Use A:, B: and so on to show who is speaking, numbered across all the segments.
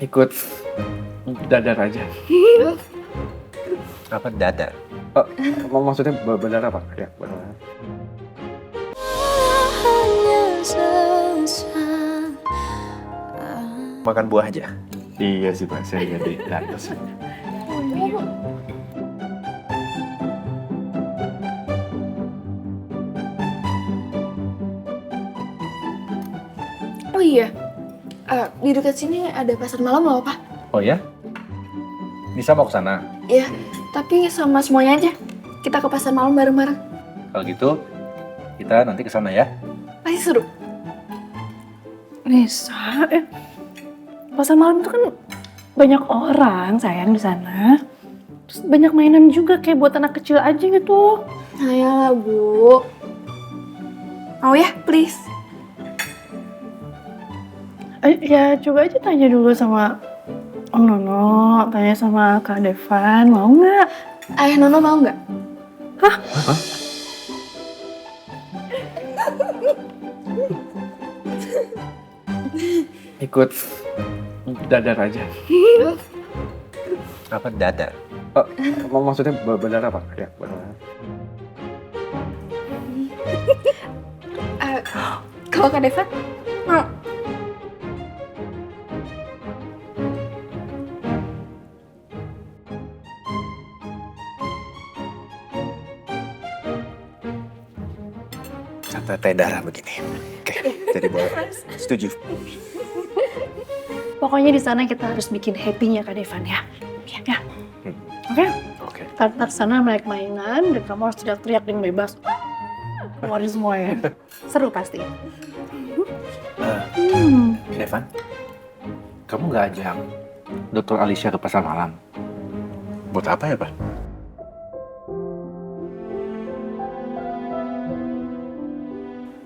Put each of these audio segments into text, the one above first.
A: Ikut dadar aja.
B: Apa dadar?
A: Oh, maksudnya benar apa? Ya, benar.
B: Makan buah aja.
A: Iya sih Pak, saya jadi lantas.
C: Oh iya, di dekat sini ada pasar malam loh, Pak.
A: Oh ya? Bisa mau ke sana?
C: Iya, tapi sama semuanya aja. Kita ke pasar malam bareng-bareng.
A: Kalau gitu, kita nanti ke sana ya.
C: Pasti seru.
D: Nisa, pasar malam itu kan banyak orang sayang di sana. Terus banyak mainan juga kayak buat anak kecil aja gitu.
C: Ayolah, Bu. Mau ya, please.
D: Ya coba aja tanya dulu sama Om Nono, tanya sama Kak Devan, mau nggak?
C: Ayah Nono mau nggak?
D: Hah?
A: Ikut dadar aja.
B: Apa dadar?
A: Maksudnya benar apa? Ya, benar.
C: Kalau Kak Devan, mau.
B: Sampai teh darah begini. Oke, jadi boleh. Setuju.
D: Pokoknya di sana kita harus bikin happy-nya Kak Devan ya. Ya. Oke?
A: Oke.
D: Ntar sana naik mainan dan kamu harus teriak-teriak dengan bebas. Keluarin semua ya. Seru pasti.
A: Devan, kamu nggak ajak Dr. Alicia ke pasar malam?
B: Buat apa ya, Pak?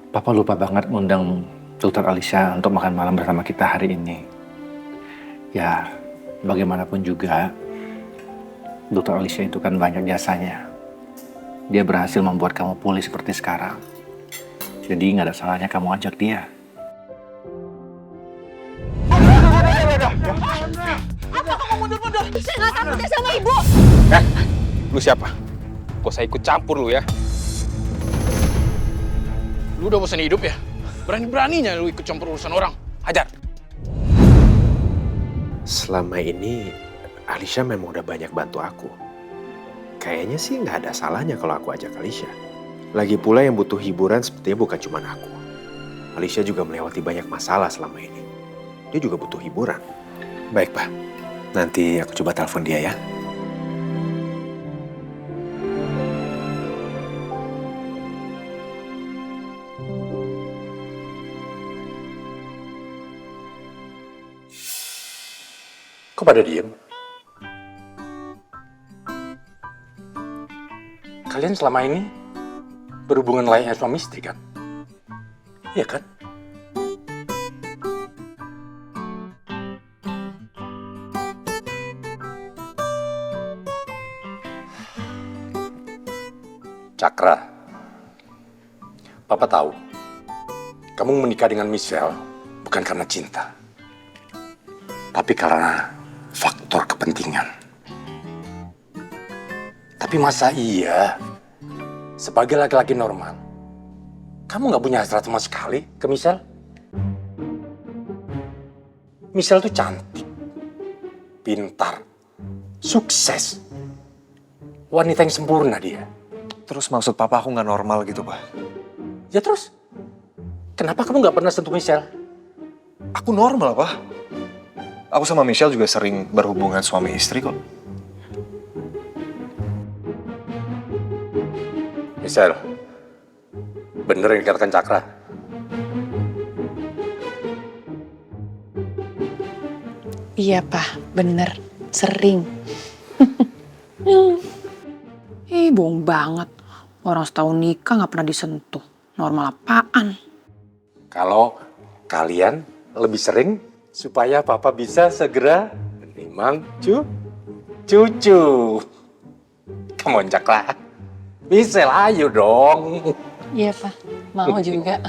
A: Papa lupa banget ngundang Dr. Alicia untuk makan malam bersama kita hari ini. Ya, bagaimanapun juga, Dr. Alicia itu kan banyak jasanya. Dia berhasil membuat kamu pulih seperti sekarang. Jadi nggak ada salahnya kamu ajak dia.
E: Apa kamu mundur-mundur? Saya nggak takut ya sama ibu.
F: Lu siapa? Gak usah ikut campur lu ya. Lu udah bosan hidup ya? Berani-beraninya lu ikut campur urusan orang. Hajar.
B: Selama ini Alicia memang udah banyak bantu aku. Kayaknya sih nggak ada salahnya kalau aku ajak Alicia. Lagi pula yang butuh hiburan sepertinya bukan cuma aku. Alicia juga melewati banyak masalah selama ini. Dia juga butuh hiburan. Baik, Pak. Nanti aku coba telepon dia ya.
G: Kok pada diem? Kalian selama ini berhubungan layaknya suami istri kan? Iya kan? Cakra, Papa tahu kamu menikah dengan Michelle bukan karena cinta, tapi karena faktor kepentingan. Tapi masa iya, sebagai laki-laki normal, kamu nggak punya hasrat sama sekali ke Michelle? Michelle tuh cantik, pintar, sukses, wanita yang sempurna dia.
B: Terus maksud Papa aku nggak normal gitu, Pak?
G: Ya terus, kenapa kamu nggak pernah sentuh Michelle?
B: Aku normal, Pak. Aku sama Michelle juga sering berhubungan suami istri kok.
G: Michelle, bener yang dikatakan Cakra?
H: Iya, Pak. Bener. Sering. Bohong banget. Orang setahun nikah nggak pernah disentuh. Normal apaan?
G: Kalau kalian lebih sering, supaya Papa bisa segera menimang cucu. Come on, Cakra. Michelle, ayo dong.
H: Iya, Pak. Mau juga.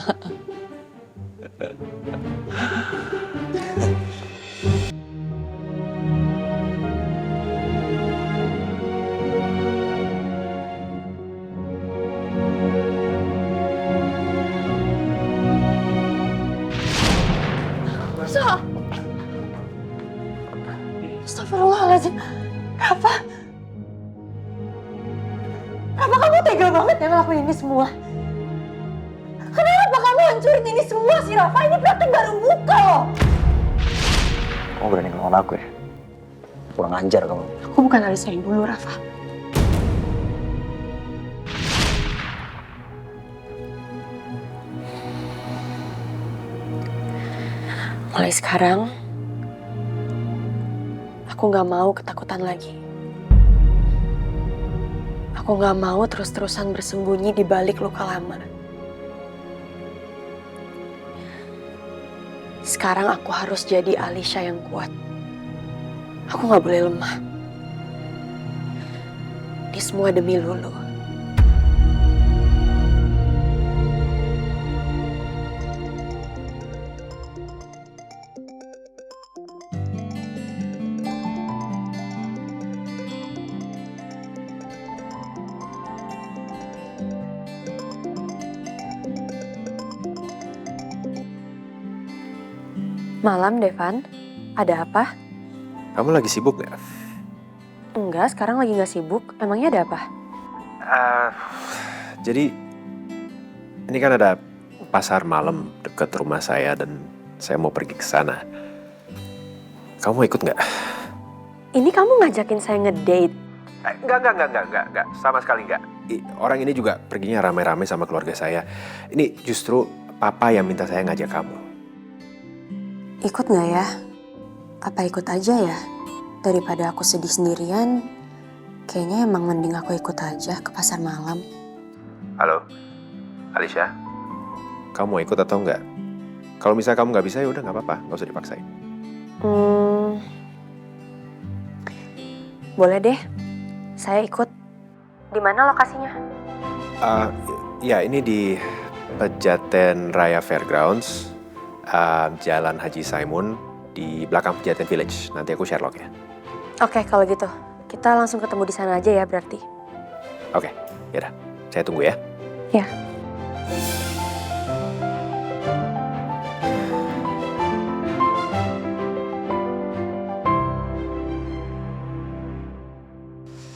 E: Astagfirullahaladzim. Rafa. Rafa, kamu tega banget ya ngelakuin ini semua. Kenapa kamu hancurin ini semua sih, Rafa? Ini praktek baru buka loh.
I: Kamu berani ngelawan aku ya? Kurang ajar kamu.
E: Aku bukan Alisa yang dulu, Rafa. Mulai sekarang, aku gak mau ketakutan lagi. Aku gak mau terus-terusan bersembunyi di balik luka lama. Sekarang aku harus jadi Alisha yang kuat. Aku gak boleh lemah. Ini semua demi Lulu. Malam, Devan. Ada apa?
B: Kamu lagi sibuk nggak?
E: Enggak, sekarang lagi gak sibuk. Emangnya ada apa?
B: Jadi, ini kan ada pasar malam dekat rumah saya dan saya mau pergi ke sana. Kamu mau ikut nggak?
E: Ini kamu ngajakin saya ngedate?
B: Enggak. Sama sekali enggak. Orang ini juga perginya rame-rame sama keluarga saya. Ini justru papa yang minta saya ngajak kamu.
E: Ikut gak ya? Apa ikut aja ya? Daripada aku sedih sendirian, kayaknya emang mending aku ikut aja ke pasar malam.
B: Halo, Alisha. Kamu mau ikut atau enggak? Kalau misalnya kamu nggak bisa ya udah nggak apa-apa, nggak usah dipaksain.
E: Boleh deh, saya ikut. Di mana lokasinya?
B: Ya ini di Pejaten Raya Fairgrounds, Jalan Haji Saimun, di belakang Pejaten Village. Nanti aku share log ya.
E: Oke, kalau gitu. Kita langsung ketemu di sana aja ya berarti.
B: Oke, yaudah. Saya tunggu ya.
E: Ya.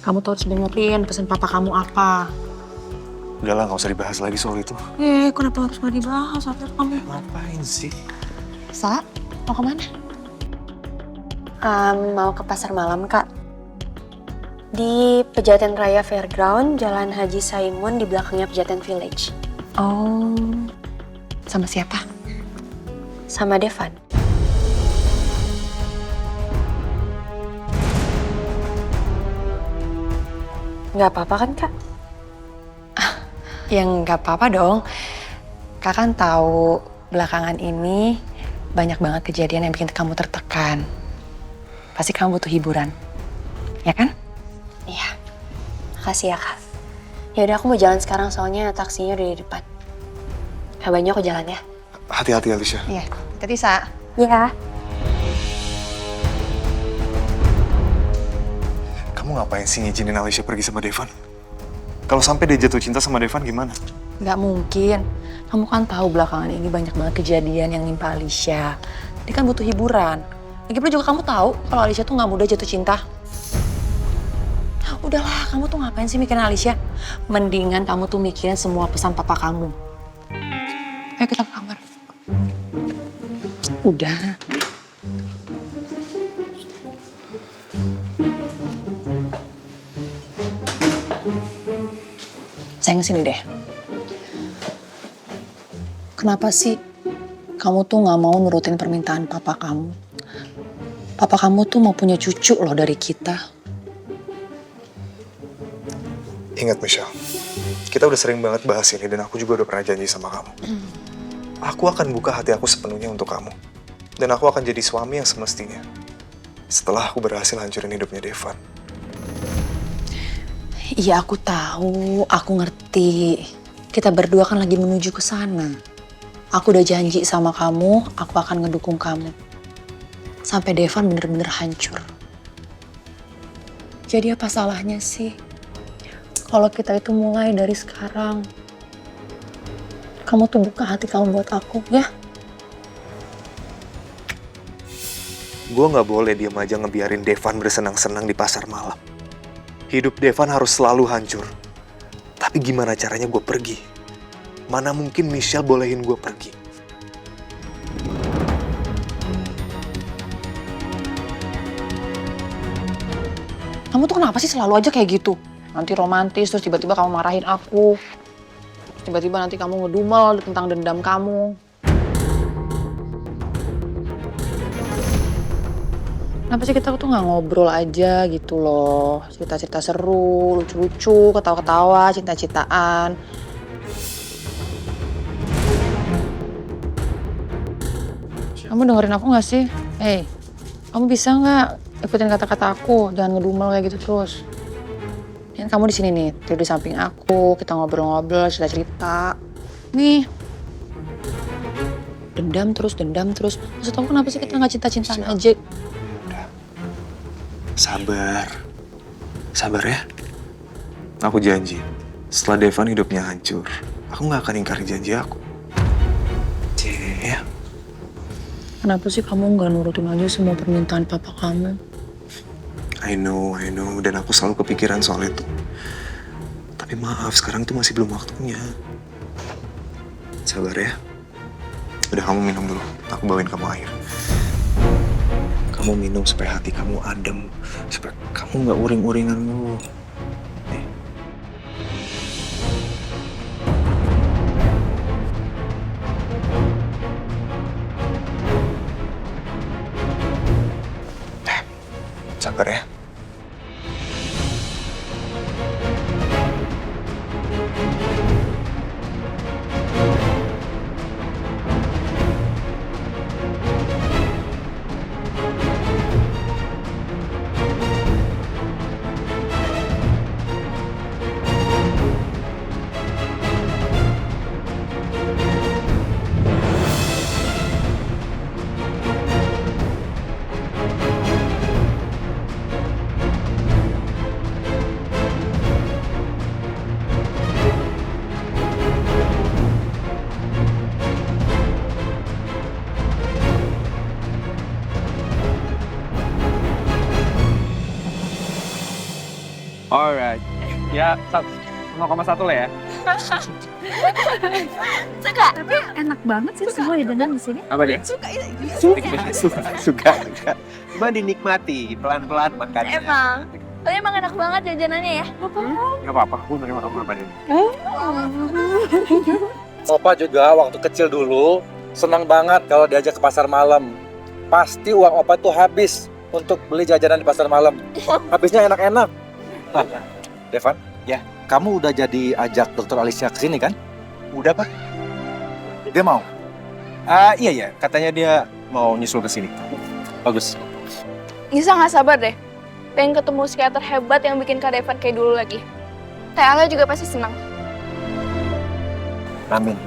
H: Kamu tuh harus dengerin pesan papa kamu apa.
J: Udah lah, gak usah dibahas lagi soal itu.
H: Kenapa harus gak dibahas? Kamu
J: Ngapain sih?
H: Sa, mau kemana?
E: Mau ke pasar malam, Kak. Di Pejaten Raya Fairground, Jalan Haji Saimun, di belakangnya Pejaten Village.
H: Oh, sama siapa?
E: Sama Devan. Nggak apa-apa kan, Kak?
H: Ya nggak apa-apa dong. Kak kan tahu belakangan ini banyak banget kejadian yang bikin kamu tertekan. Pasti kamu butuh hiburan, ya kan?
E: Iya. Makasih ya, Kak. Yaudah, aku mau jalan sekarang soalnya taksinya udah di depan. Kabarnya aku jalan ya.
J: Hati-hati, Alisha.
H: Iya, hati-hati, Sa.
E: Iya.
J: Kamu ngapain sih ngizinin Alisha pergi sama Devan? Kalau sampai dia jatuh cinta sama Devan gimana?
H: Nggak mungkin. Kamu kan tahu belakangan ini banyak banget kejadian yang nimpa Alisha. Dia kan butuh hiburan. Lagipula juga kamu tahu kalau Alisha tuh nggak mudah jatuh cinta. Udahlah, kamu tuh ngapain sih mikirin Alisha? Mendingan kamu tuh mikirin semua pesan papa kamu. Ayo kita ke kamar. Udah. Sayang, sini deh. Kenapa sih kamu tuh nggak mau nurutin permintaan papa kamu? Papa kamu tuh mau punya cucu loh dari kita.
J: Ingat, Michelle. Kita udah sering banget bahas ini dan aku juga udah pernah janji sama kamu. Aku akan buka hati aku sepenuhnya untuk kamu. Dan aku akan jadi suami yang semestinya. Setelah aku berhasil hancurin hidupnya Devan.
H: Iya, aku tahu, aku ngerti. Kita berdua kan lagi menuju ke sana. Aku udah janji sama kamu, aku akan ngedukung kamu. Sampai Devan bener-bener hancur. Jadi apa salahnya sih? Kalau kita itu mulai dari sekarang. Kamu tuh buka hati kamu buat aku, ya?
J: Gue nggak boleh diam aja ngebiarin Devan bersenang-senang di pasar malam. Hidup Devan harus selalu hancur. Tapi gimana caranya gue pergi? Mana mungkin Michelle bolehin gue pergi?
H: Kamu tuh kenapa sih selalu aja kayak gitu? Nanti romantis, terus tiba-tiba kamu marahin aku. Terus tiba-tiba nanti kamu ngedumel tentang dendam kamu. Kenapa sih kita tuh nggak ngobrol aja gitu loh? Cerita-cerita seru, lucu-lucu, ketawa-ketawa, cinta-cintaan. Kamu dengerin aku nggak sih? Hey, kamu bisa nggak ikutin kata-kata aku? Jangan ngedumel kayak gitu terus. Kan kamu di sini nih, tidur di samping aku, kita ngobrol-ngobrol, cerita-cerita. Nih. Dendam terus. Maksud kamu kenapa sih kita nggak cinta-cintaan aja?
J: Sabar ya. Aku janji, setelah Devan hidupnya hancur, aku nggak akan ingkari janji aku. Ya.
H: Kenapa sih kamu nggak nurutin aja semua permintaan papa kamu?
J: I know, dan aku selalu kepikiran soal itu. Tapi maaf, sekarang tuh masih belum waktunya. Sabar ya. Udah, kamu minum dulu, aku bawain kamu air. Kamu minum supaya hati kamu adem, supaya kamu nggak uring-uringan mulu. Nih. Sabar ya.
A: Alright. Ya, 0,1 lah ya.
C: Suka.
D: Tapi enak banget sih semua hidangan di sini.
A: Apa dia? Suka. Cuma dinikmati, pelan-pelan makannya.
C: Emang enak banget jajanannya ya.
A: Gak apa-apa, aku nerima kamu apa ini. Opa juga waktu kecil dulu senang banget kalau diajak ke pasar malam. Pasti uang Opa tuh habis untuk beli jajanan di pasar malam. Habisnya enak-enak. Nah, Devan, ya, kamu udah jadi ajak Dokter Alicia ke sini kan?
J: Udah, Pak.
A: Dia mau? Iya, katanya dia mau nyusul ke sini. Bagus.
C: Nisa nggak sabar deh. Pengen ketemu psikiater hebat yang bikin Kak Devan kayak dulu lagi. Teh Alia juga pasti senang.
A: Amin.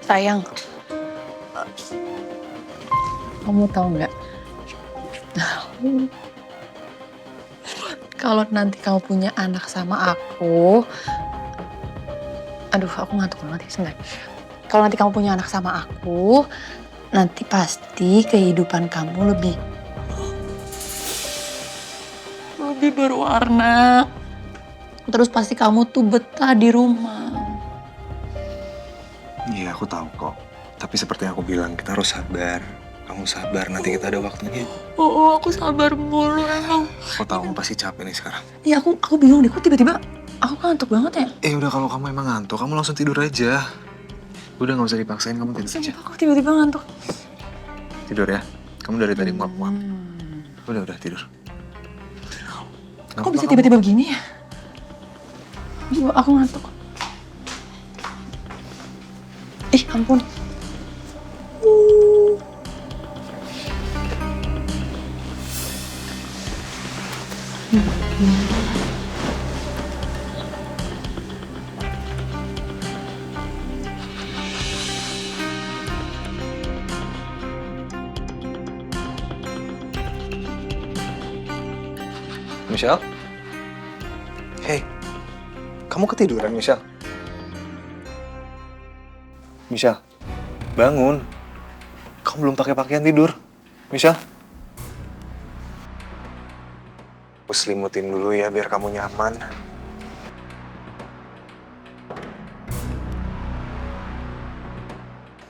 H: Sayang, kamu tahu nggak? Kalau nanti kamu punya anak sama aku, aduh aku ngantuk banget ya sebentar. Kalau nanti kamu punya anak sama aku, nanti pasti kehidupan kamu lebih berwarna. Terus pasti kamu tuh betah di rumah.
J: Iya, aku tahu kok. Tapi seperti yang aku bilang, kita harus sabar. Kamu sabar, nanti kita ada waktunya.
H: Oh, aku sabar mulu emang.
J: Aku tahu kamu pasti capek nih sekarang.
H: Iya, aku bingung deh, kok tiba-tiba aku ngantuk banget ya?
J: Udah, kalau kamu emang ngantuk, kamu langsung tidur aja. Udah, nggak usah dipaksain, kamu tidur aja.
H: Sumpah, aku tiba-tiba ngantuk.
J: Tidur ya. Kamu dari tadi nguap-nguap. Udah tidur.
H: Kok bisa tiba-tiba begini ya? Aku ngantuk. Ih, ampun.
J: Michelle? Hey, kamu ketiduran, Michelle? Michelle, bangun. Kamu belum pakai pakaian tidur. Michelle? Aku selimutin dulu ya, biar kamu nyaman.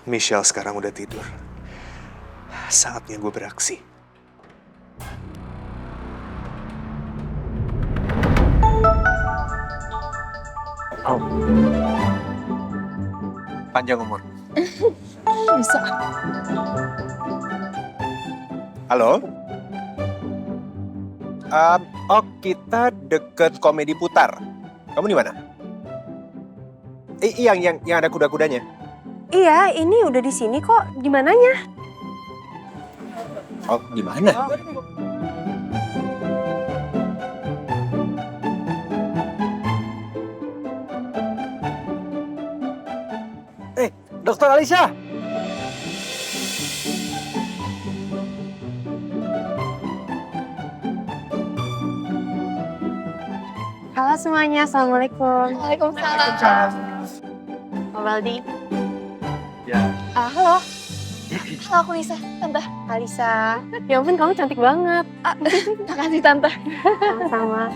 J: Michelle sekarang udah tidur. Saatnya gue beraksi. Panjang umur.
H: Bisa.
B: Halo? Kita deket Komedi Putar. Kamu di mana? Yang ada kuda-kudanya.
E: Iya, ini udah di sini kok. Di mananya?
B: Oh, di mana? Dokter Alicia.
E: Halo semuanya, Assalamualaikum.
C: Waalaikumsalam.
E: Pak Baldi.
J: Ya.
C: Halo. Halo, aku Nisa, Tante.
E: Alisa. Ya ampun, kamu cantik banget.
C: Makasih, Tante.
E: Sama-sama.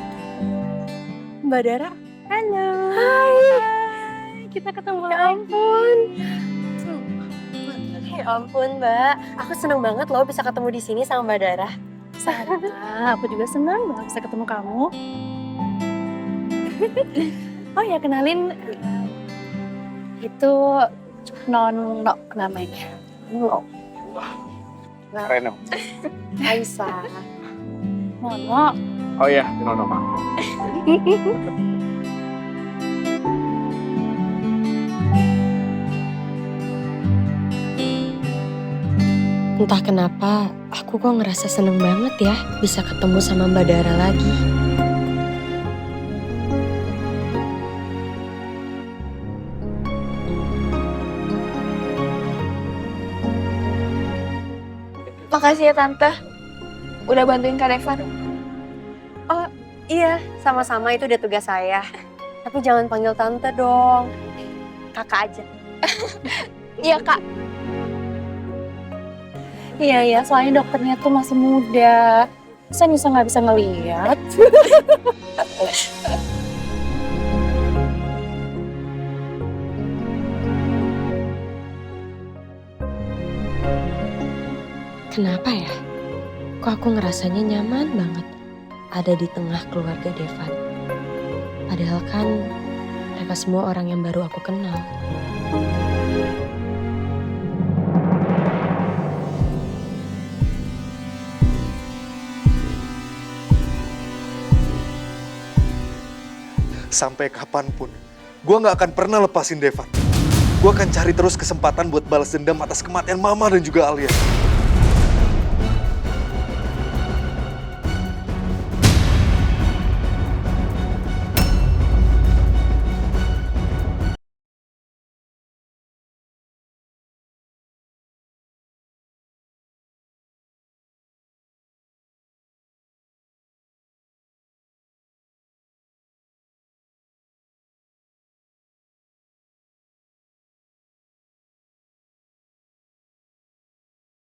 E: Mbak Dara.
D: Halo.
E: Hai.
D: Kita ketemu.
E: Ya ampun. Ya ampun, Mbak. Aku seneng banget loh bisa ketemu di sini sama Mbak Dara.
D: Sama, aku juga senang banget bisa ketemu kamu. Oh ya, kenalin. Itu Nono namanya. Nono.
A: Reno.
D: Aisyah. Nono.
A: Oh iya, Nono, Ma.
E: Entah kenapa, aku kok ngerasa seneng banget ya bisa ketemu sama Mbak Dara lagi.
C: Makasih ya, Tante. Udah bantuin Kak Devan.
E: Oh iya, sama-sama itu udah tugas saya. Tapi jangan panggil Tante dong. Kakak aja.
C: Iya, Kak.
D: Iya, soalnya dokternya tuh masih muda. Saya nggak bisa ngeliat.
E: Kenapa ya? Kok aku ngerasanya nyaman banget ada di tengah keluarga Devan. Padahal kan mereka semua orang yang baru aku kenal.
J: Sampai kapanpun, gue gak akan pernah lepasin Devan. Gue akan cari terus kesempatan buat balas dendam atas kematian Mama dan juga Alia.